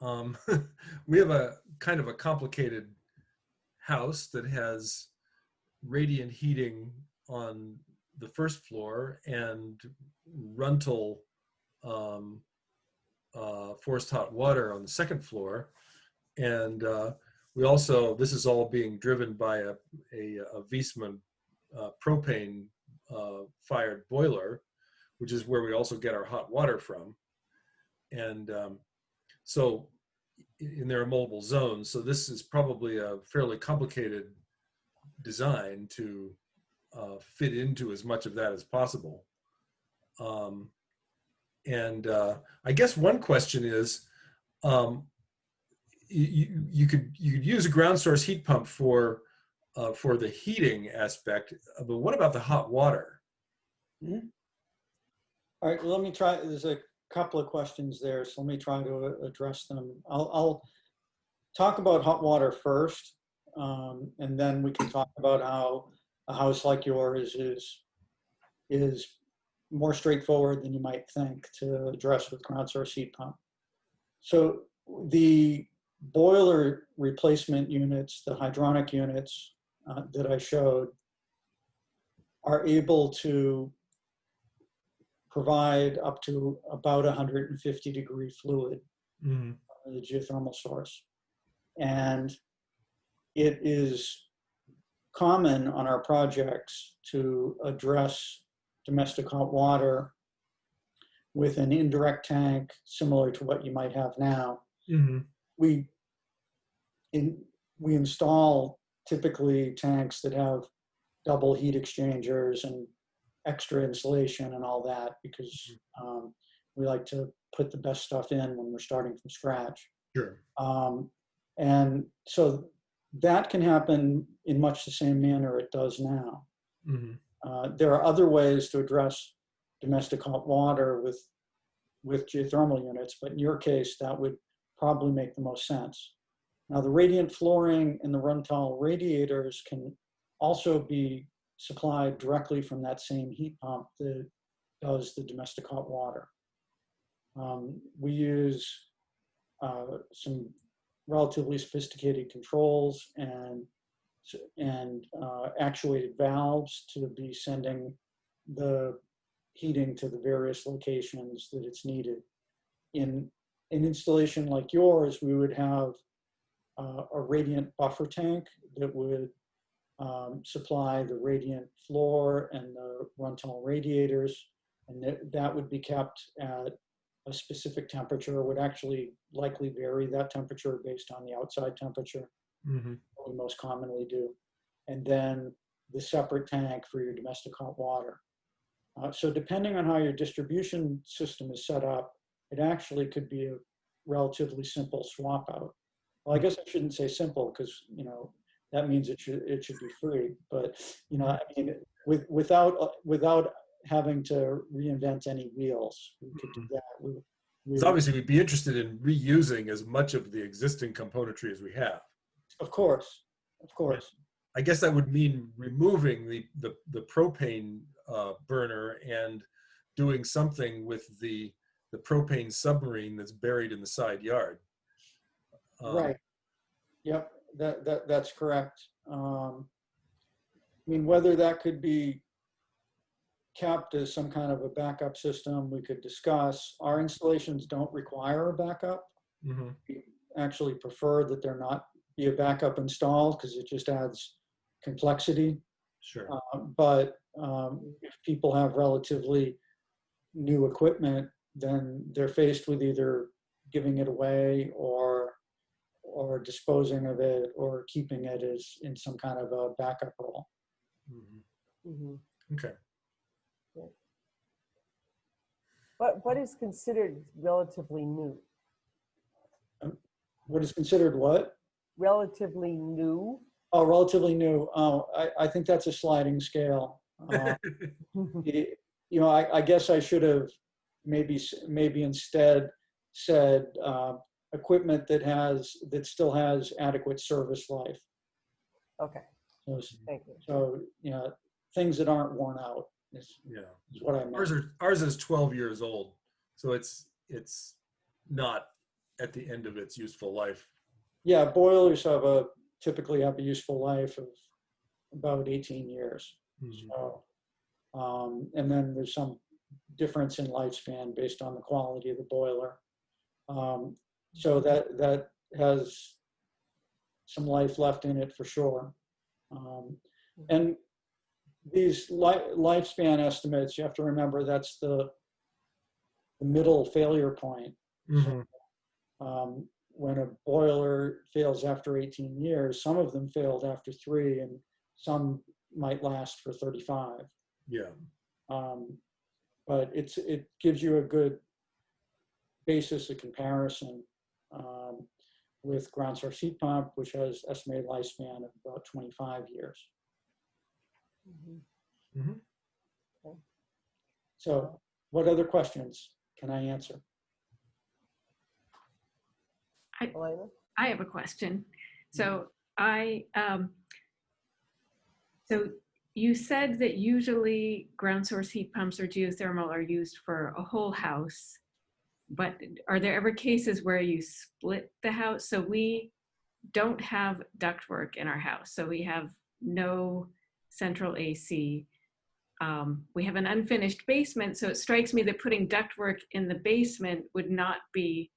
Um, we have a kind of a complicated house that has radiant heating on the first floor and Runtal um, forced hot water on the second floor. And we also, this is all being driven by a Viessmann propane fired boiler, which is where we also get our hot water from. And so, and there are multiple zones. So this is probably a fairly complicated design to fit into as much of that as possible. And I guess one question is, you could use a ground source heat pump for the heating aspect, but what about the hot water? Mm-hmm. All right, let me try. There's a couple of questions there, so let me try to address them. I'll talk about hot water first, and then we can talk about how a house like yours is more straightforward than you might think to address with ground source heat pump. So the boiler replacement units, the hydronic units that I showed, are able to provide up to about 150 degree fluid, the geothermal source. And it is common on our projects to address domestic hot water with an indirect tank similar to what you might have now. Mm-hmm. We install typically tanks that have double heat exchangers and extra insulation and all that, because we like to put the best stuff in when we're starting from scratch. Sure. And so that can happen in much the same manner it does now. Mm-hmm. There are other ways to address domestic hot water with geothermal units, but in your case, that would probably make the most sense. Now, the radiant flooring and the Runtal radiators can also be supplied directly from that same heat pump that does the domestic hot water. We use some relatively sophisticated controls and actuated valves to be sending the heating to the various locations that it's needed. In an installation like yours, we would have a radiant buffer tank that would supply the radiant floor and the Runtal radiators, and that would be kept at a specific temperature. It would actually likely vary that temperature based on the outside temperature, what we most commonly do. And then the separate tank for your domestic hot water. So depending on how your distribution system is set up, it actually could be a relatively simple swap out. Well, I guess I shouldn't say simple, because that means it should be free. But I mean, without having to reinvent any wheels, we could do that. Because obviously we'd be interested in reusing as much of the existing componentry as we have. Of course. I guess that would mean removing the propane burner and doing something with the propane submarine that's buried in the side yard. Right. Yep. That's correct. I mean, whether that could be kept as some kind of a backup system, we could discuss. Our installations don't require a backup. We actually prefer that there not be a backup installed, because it just adds complexity. Sure. But if people have relatively new equipment, then they're faced with either giving it away or disposing of it or keeping it as in some kind of a backup role. Okay. What is considered relatively new? What is considered what? Relatively new. Oh, relatively new. Oh, I think that's a sliding scale. I guess I should have maybe instead said equipment that still has adequate service life. Okay. Thank you. So things that aren't worn out is what I meant. Ours is 12 years old, so it's not at the end of its useful life. Yeah, boilers typically have a useful life of about 18 years. Mhm. So, and then there's some difference in lifespan based on the quality of the boiler. So that has some life left in it for sure. And these lifespan estimates, you have to remember that's the middle failure point. Mhm. So, when a boiler fails after 18 years, some of them failed after 3, and some might last for 35. Yeah. But it gives you a good basis of comparison with ground source heat pump, which has estimated lifespan of about 25 years. Mhm. So what other questions can I answer? Elena? I have a question. So so you said that usually ground source heat pumps or geothermal are used for a whole house, but are there ever cases where you split the house? So we don't have ductwork in our house. So we have no central AC. We have an unfinished basement. So it strikes me that putting ductwork in the basement would not be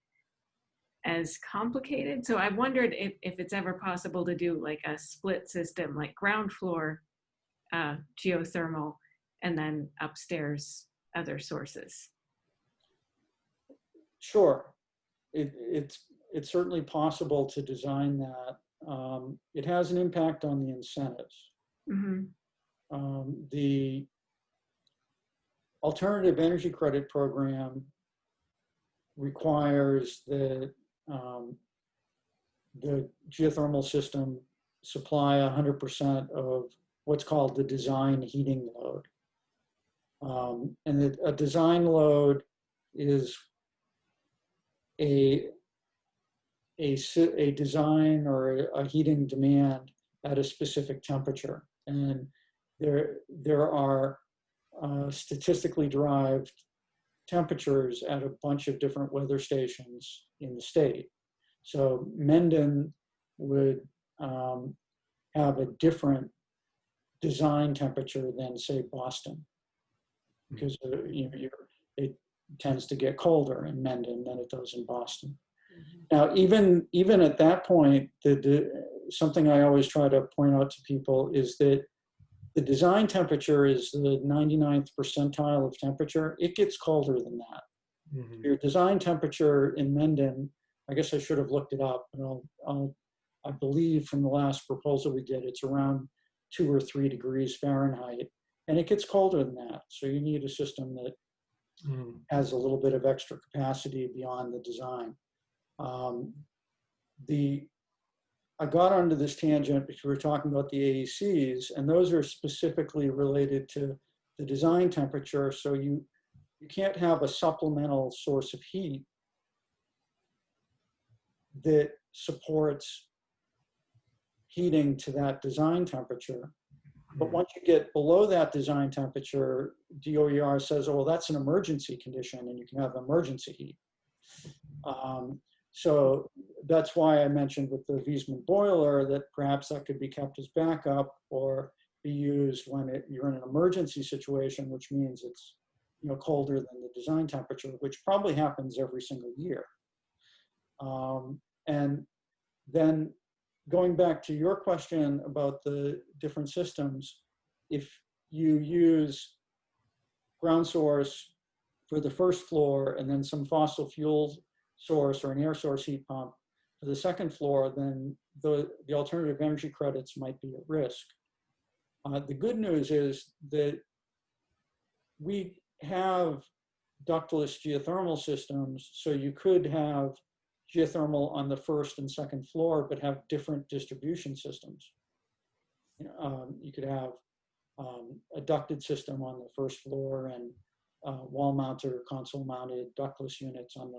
as complicated. So I wondered if it's ever possible to do like a split system, like ground floor geothermal, and then upstairs other sources. Sure, it's certainly possible to design that. It has an impact on the incentives. The alternative energy credit program requires that the geothermal system supply 100% of what's called the design heating load. And a design load is a design or a heating demand at a specific temperature. And there are statistically derived temperatures at a bunch of different weather stations in the state. So Mendon would have a different design temperature than, say, Boston, because it tends to get colder in Mendon than it does in Boston. Now, even at that point, something I always try to point out to people is that the design temperature is the 99th percentile of temperature. It gets colder than that. Mhm. Your design temperature in Mendon, I guess I should have looked it up, and I believe from the last proposal we did, it's around 2 or 3 degrees Fahrenheit, and it gets colder than that. So you need a system that has a little bit of extra capacity beyond the design. I got onto this tangent because we were talking about the AECs, and those are specifically related to the design temperature. So you can't have a supplemental source of heat that supports heating to that design temperature. But once you get below that design temperature, DOER says, oh, well, that's an emergency condition and you can have emergency heat. So that's why I mentioned with the Wiesmann boiler that perhaps that could be kept as backup or be used when you're in an emergency situation, which means it's colder than the design temperature, which probably happens every single year. And then going back to your question about the different systems, if you use ground source for the first floor and then some fossil fuel source or an air source heat pump for the second floor, then the alternative energy credits might be at risk. The good news is that we have ductless geothermal systems, so you could have geothermal on the first and second floor, but have different distribution systems. You could have a ducted system on the first floor and wall-mounted or console-mounted ductless units on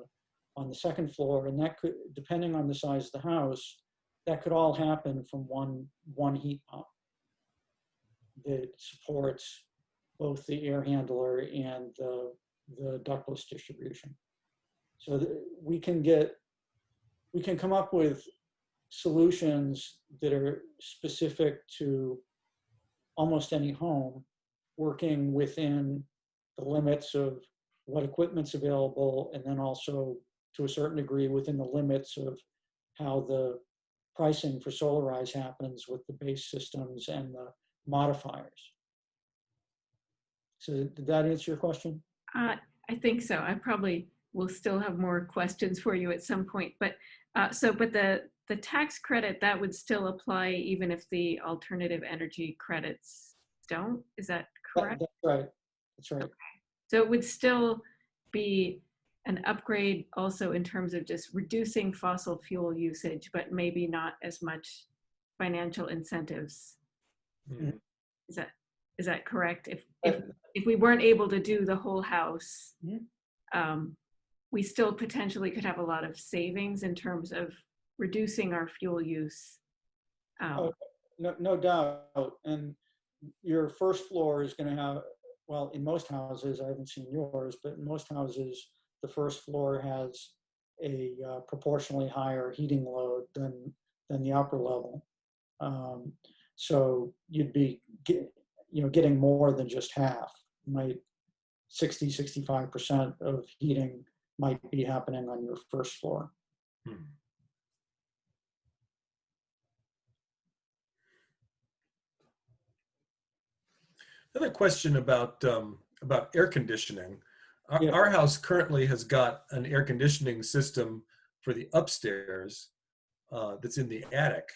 the second floor, and that could, depending on the size of the house, that could all happen from one heat pump that supports both the air handler and the ductless distribution. So we can get we can come up with solutions that are specific to almost any home, working within the limits of what equipment's available, and then also to a certain degree within the limits of how the pricing for Solarize happens with the base systems and the modifiers. So did that answer your question? I think so. I probably will still have more questions for you at some point, but but the tax credit, that would still apply even if the alternative energy credits don't? Is that correct? That's right. That's right. So it would still be an upgrade also in terms of just reducing fossil fuel usage, but maybe not as much financial incentives. Mhm. Is that correct? If we weren't able to do the whole house, we still potentially could have a lot of savings in terms of reducing our fuel use. No doubt. And your first floor is going to have, well, in most houses, I haven't seen yours, but in most houses, the first floor has a proportionally higher heating load than the upper level. So you'd be getting more than just half. 65% of heating might be happening on your first floor. Another question about air conditioning. Yeah. Our house currently has got an air conditioning system for the upstairs that's in the attic,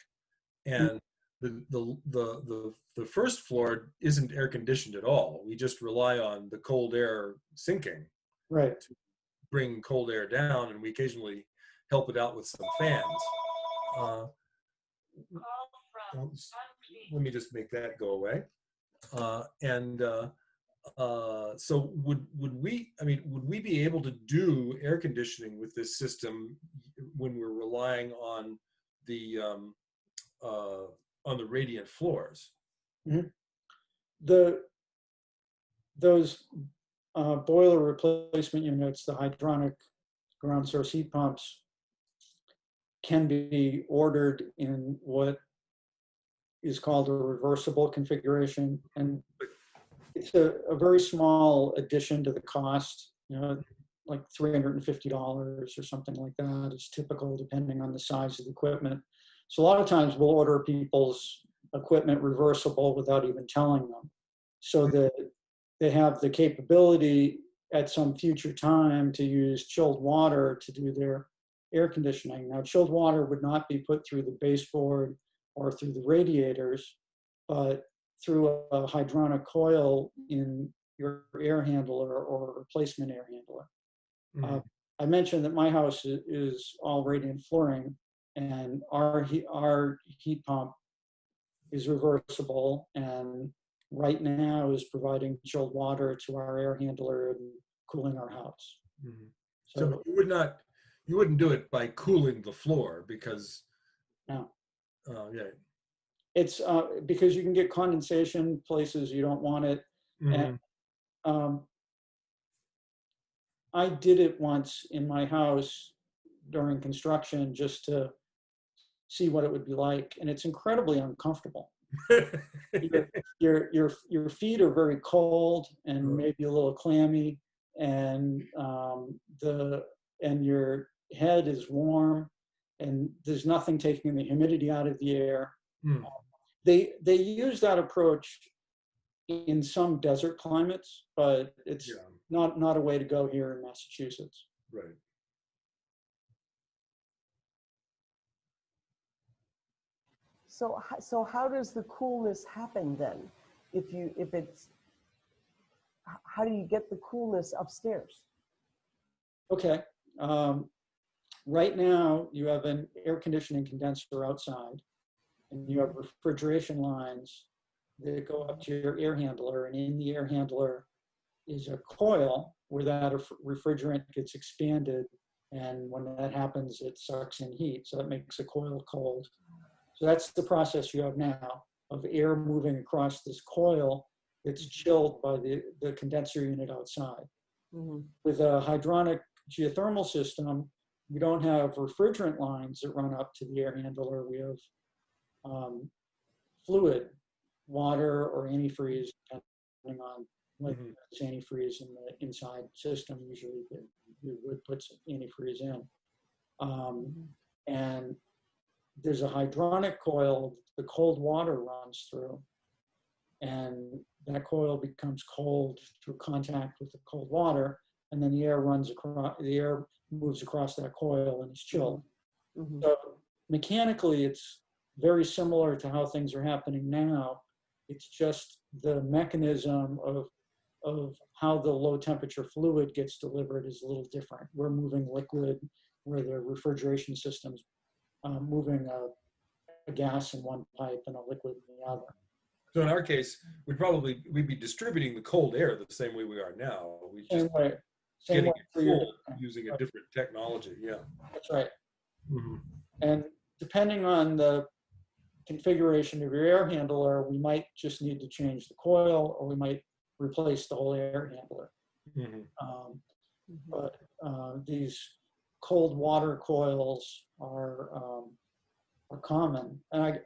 and the first floor isn't air conditioned at all. We just rely on the cold air sinking Right. to bring cold air down, and we occasionally help it out with some fans. Let me just make that go away. So would we be able to do air conditioning with this system when we're relying on the radiant floors? Mm-hmm. Those boiler replacement units, the hydronic ground source heat pumps, can be ordered in what is called a reversible configuration, and it's a very small addition to the cost. Like $350 or something like that is typical, depending on the size of the equipment. So a lot of times we'll order people's equipment reversible without even telling them, so that they have the capability at some future time to use chilled water to do their air conditioning. Now, chilled water would not be put through the baseboard or through the radiators, but through a hydronic coil in your air handler or replacement air handler. Mm-hmm. I mentioned that my house is all radiant flooring, and our heat pump is reversible, and right now is providing chilled water to our air handler and cooling our house. Mm-hmm. So you wouldn't do it by cooling the floor, because no. Yeah. It's because you can get condensation places you don't want it. Mm-hmm. And I did it once in my house during construction just to see what it would be like, and it's incredibly uncomfortable. Your feet are very cold and maybe a little clammy, and your head is warm, and there's nothing taking the humidity out of the air. Mm. They use that approach in some desert climates, but it's not a way to go here in Massachusetts. Right. So how does the coolness happen then? How do you get the coolness upstairs? Okay. Right now, you have an air conditioning condenser outside, and you have refrigeration lines that go up to your air handler, and in the air handler is a coil where that refrigerant gets expanded, and when that happens, it sucks in heat, so that makes the coil cold. So that's the process you have now of air moving across this coil that's chilled by the condenser unit outside. Mm-hmm. With a hydronic geothermal system, we don't have refrigerant lines that run up to the air handler. We have fluid, water or antifreeze, depending on what antifreeze in the inside system. Usually we would put some antifreeze in. And there's a hydronic coil the cold water runs through. And that coil becomes cold through contact with the cold water. And then the air runs across, the air moves across that coil and is chilled. So mechanically, it's very similar to how things are happening now. It's just the mechanism of how the low temperature fluid gets delivered is a little different. We're moving liquid where the refrigeration system's moving a gas in one pipe and a liquid in the other. So in our case, we'd be distributing the cold air the same way we are now. We just Same way. getting way it for your- cold using a different technology. Yeah. That's right. Mm-hmm. And depending on the configuration of your air handler, we might just need to change the coil, or we might replace the whole air handler. But these cold water coils are common. And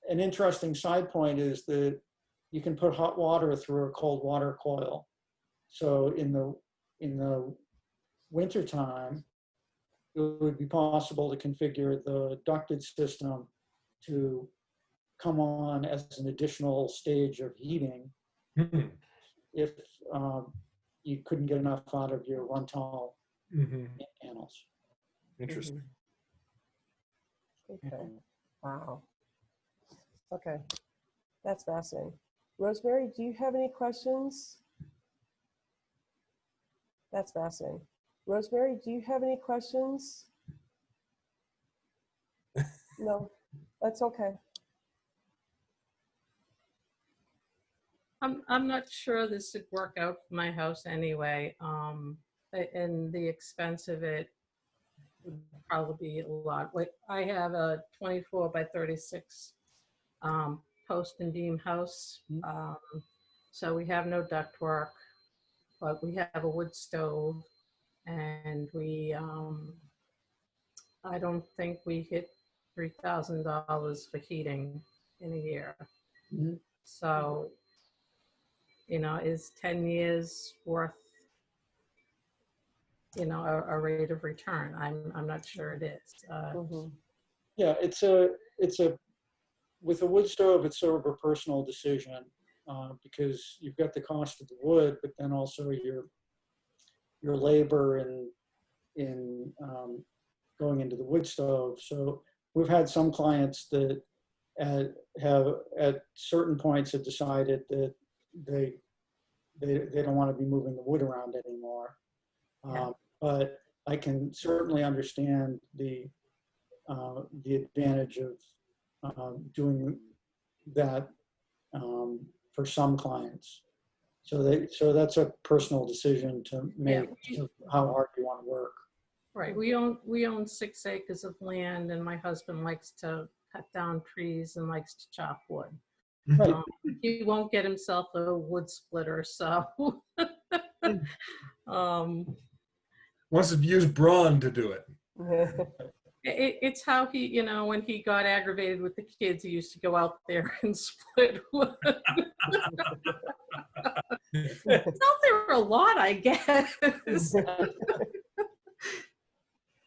an interesting side point is that you can put hot water through a cold water coil. So in the wintertime, it would be possible to configure the ducted system to come on as an additional stage of heating if you couldn't get enough out of your Runtal panels. Interesting. Okay. Wow. Okay. That's fascinating. Rosemary, do you have any questions? That's fascinating. Rosemary, do you have any questions? No, that's okay. I'm not sure this would work out for my house anyway. And the expense of it would probably be a lot. Like, I have a 24 by 36 post and beam house. So we have no ductwork, but we have a wood stove, and we, I don't think we hit $3,000 for heating in a year. So, you know, is 10 years worth, you know, a rate of return? I'm not sure it is. Yeah, with a wood stove, it's sort of a personal decision because you've got the cost of the wood, but then also your labor in going into the wood stove. So we've had some clients that have at certain points have decided that they don't want to be moving the wood around anymore. But I can certainly understand the advantage of doing that for some clients. So that's a personal decision to make, how hard you want to work. Right. We own 6 acres of land, and my husband likes to cut down trees and likes to chop wood. Right. He won't get himself a wood splitter, so Wants to use brawn to do it. it's how he, you know, when he got aggravated with the kids, he used to go out there and split wood. It's not there a lot, I guess.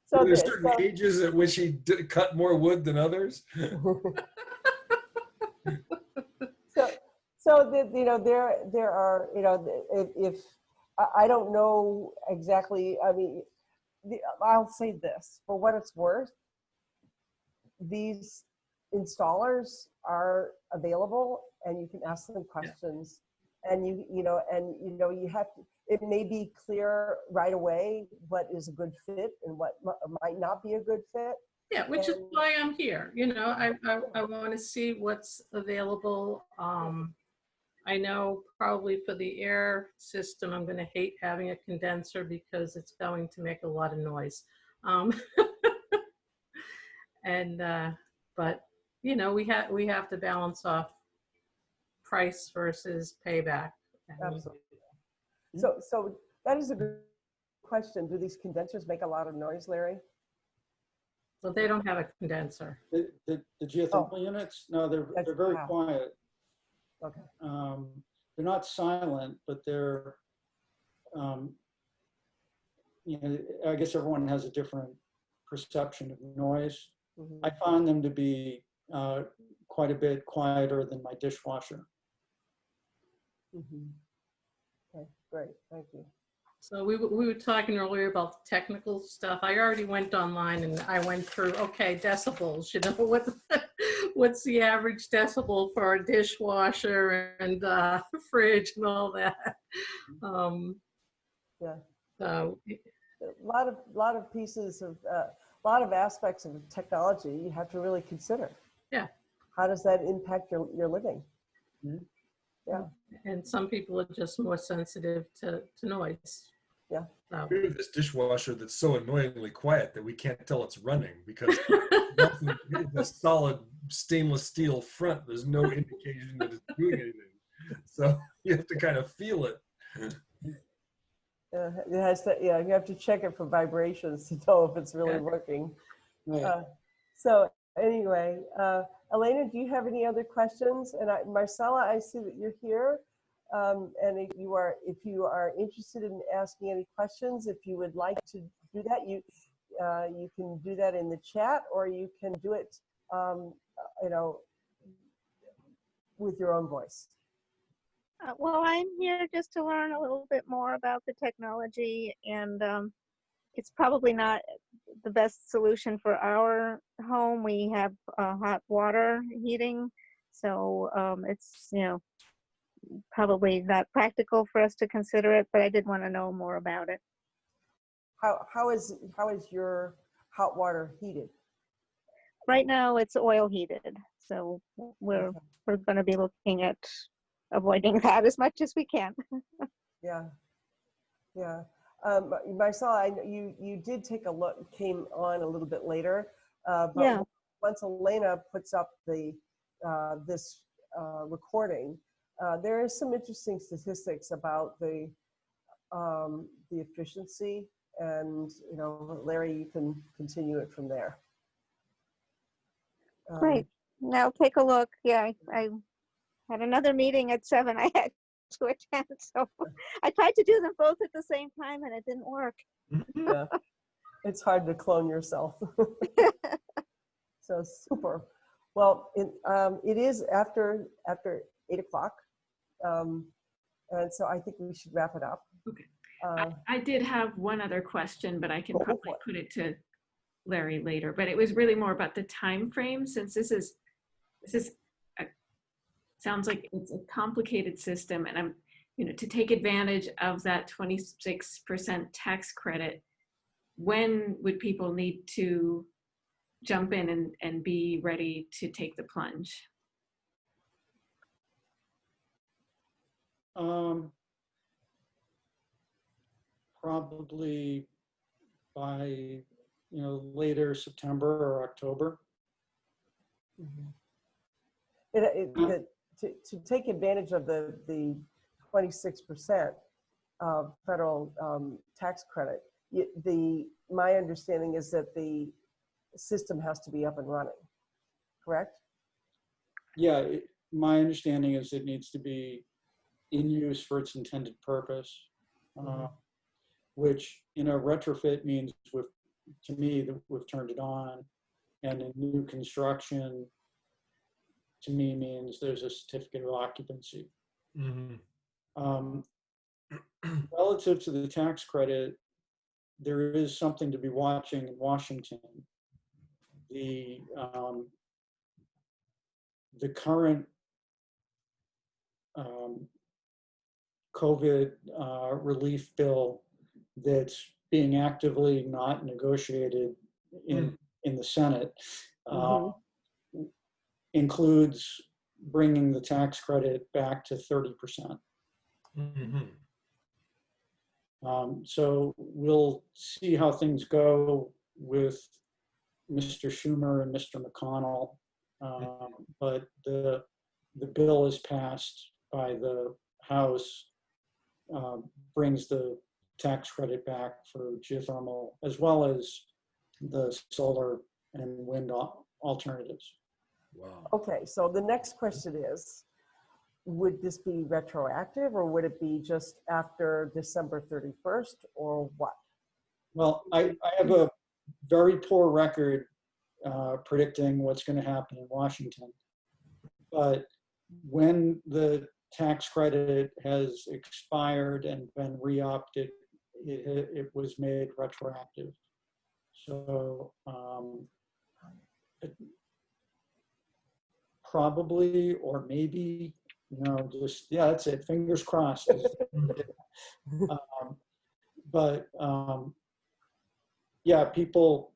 So there's certain ages at which he cut more wood than others. You know, there are, you know, if I don't know exactly, I mean, I'll say this, for what it's worth, these installers are available and you can ask them questions. And you have to, it may be clear right away what is a good fit and what might not be a good fit. Yeah, which is why I'm here. You know, I want to see what's available. I know probably for the air system, I'm going to hate having a condenser because it's going to make a lot of noise. But you know, we have to balance off price versus payback. Absolutely. So that is a good question. Do these condensers make a lot of noise, Larry? So they don't have a condenser. The geothermal units, no, That's- they're very wow. quiet. Okay. They're not silent, but they're, you know, I guess everyone has a different perception of noise. Mhm. I find them to be quite a bit quieter than my dishwasher. Mhm. Okay, great, thank you. So we were talking earlier about the technical stuff. I already went online and I went through, okay, decibels, you know, what's the average decibel for a dishwasher and fridge and all that. Yeah. So A lot of pieces of, a lot of aspects of technology you have to really consider. Yeah. How does that impact your living? Mhm. Yeah, and some people are just more sensitive to noise. Yeah. So. We have this dishwasher that's so annoyingly quiet that we can't tell it's running because it's a solid stainless steel front. There's no indication that it's doing anything. So you have to kind of feel it. it has to, yeah, you have to check it for vibrations to know if it's really Yeah. working. Right. So anyway, Elena, do you have any other questions? And Marcella, I see that you're here. And if you are interested in asking any questions, if you would like to do that, you can do that in the chat, or you can do it, you know, with your own voice. Well, I'm here just to learn a little bit more about the technology, and it's probably not the best solution for our home. We have hot water heating, so it's, you know, probably not practical for us to consider it, but I did want to know more about it. How is your hot water heated? Right now, it's oil heated, so we're going to be looking at avoiding that as much as we can. Yeah, yeah. Marcella, I know you did take a look, came on a little bit later, but Yeah. once Elena puts up the this recording, there is some interesting statistics about the efficiency, and you know, Larry, you can continue it from there. Great. Now take a look. Yeah, I had another meeting at 7 I had to attend, so I tried to do them both at the same time and it didn't work. Yeah, it's hard to clone yourself. So super. Well, it is after 8 o'clock, and so I think we should wrap it up. Okay. I did have one other question, but I can Go for probably it. put it to Larry later. But it was really more about the time frame, since this is sounds like it's a complicated system, and I'm, you know, to take advantage of that 26% tax credit. When would people need to jump in and be ready to take the plunge? Probably by, you know, later September or October. To take advantage of the 26% federal tax credit, my understanding is that the system has to be up and running, correct? Yeah, my understanding is it needs to be in use for its intended purpose, which in a retrofit means, to me, that we've turned it on, and in new construction, to me, means there's a certificate of occupancy. Mm-hmm. Relative to the tax credit, there is something to be watching in Washington. The current COVID relief bill that's being actively not negotiated in the Senate includes bringing the tax credit back to 30%. Mm-hmm. So we'll see how things go with Mr. Schumer and Mr. McConnell, but the bill is passed by the House, brings the tax credit back for geothermal as well as the solar and wind alternatives. Wow. Okay, so the next question is, would this be retroactive or would it be just after December 31st or what? Well, I have a very poor record predicting what's going to happen in Washington. But when the tax credit has expired and been re-upped, it was made retroactive. So probably, or maybe, just, yeah, that's it. Fingers crossed. But yeah, people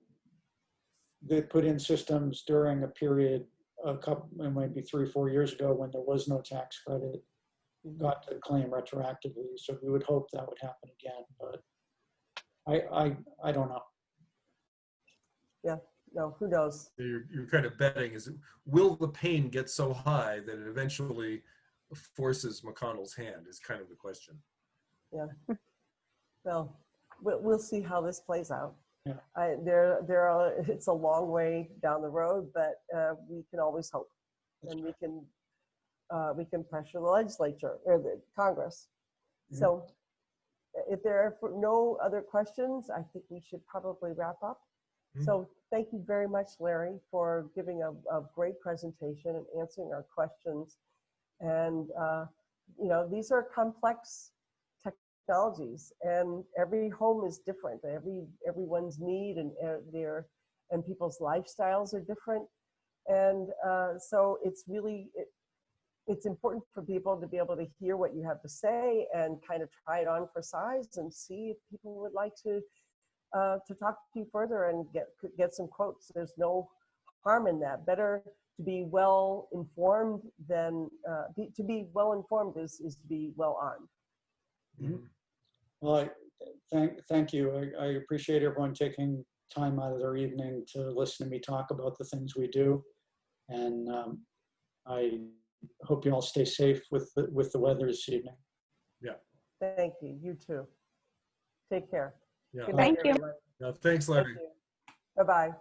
that put in systems during a period, it might be 3 or 4 years ago when there was no tax credit, got to claim retroactively. So we would hope that would happen again, but I don't know. Yeah, no, who knows? You're kind of betting, will the pain get so high that it eventually forces McConnell's hand is kind of the question. Yeah. Well, we'll see how this plays out. Yeah. It's a long way down the road, but we can always hope, and we can pressure the legislature or the Congress. Yeah. So, if there are no other questions, I think we should probably wrap up. So, thank you very much, Larry, for giving a great presentation and answering our questions. And these are complex technologies, and every home is different. Everyone's need and people's lifestyles are different, and so it's really it's important for people to be able to hear what you have to say and kind of try it on for size and see if people would like to talk to you further and get some quotes. There's no harm in that. Better to be well informed than to be well informed is to be well armed. Mm-hmm. Well, thank you. I appreciate everyone taking time out of their evening to listen to me talk about the things we do, and I hope you all stay safe with the weather this evening. Yeah. Thank you. You too. Take care. Yeah. Good night, Thank you. everyone. Yeah. Thanks, Larry. Bye bye.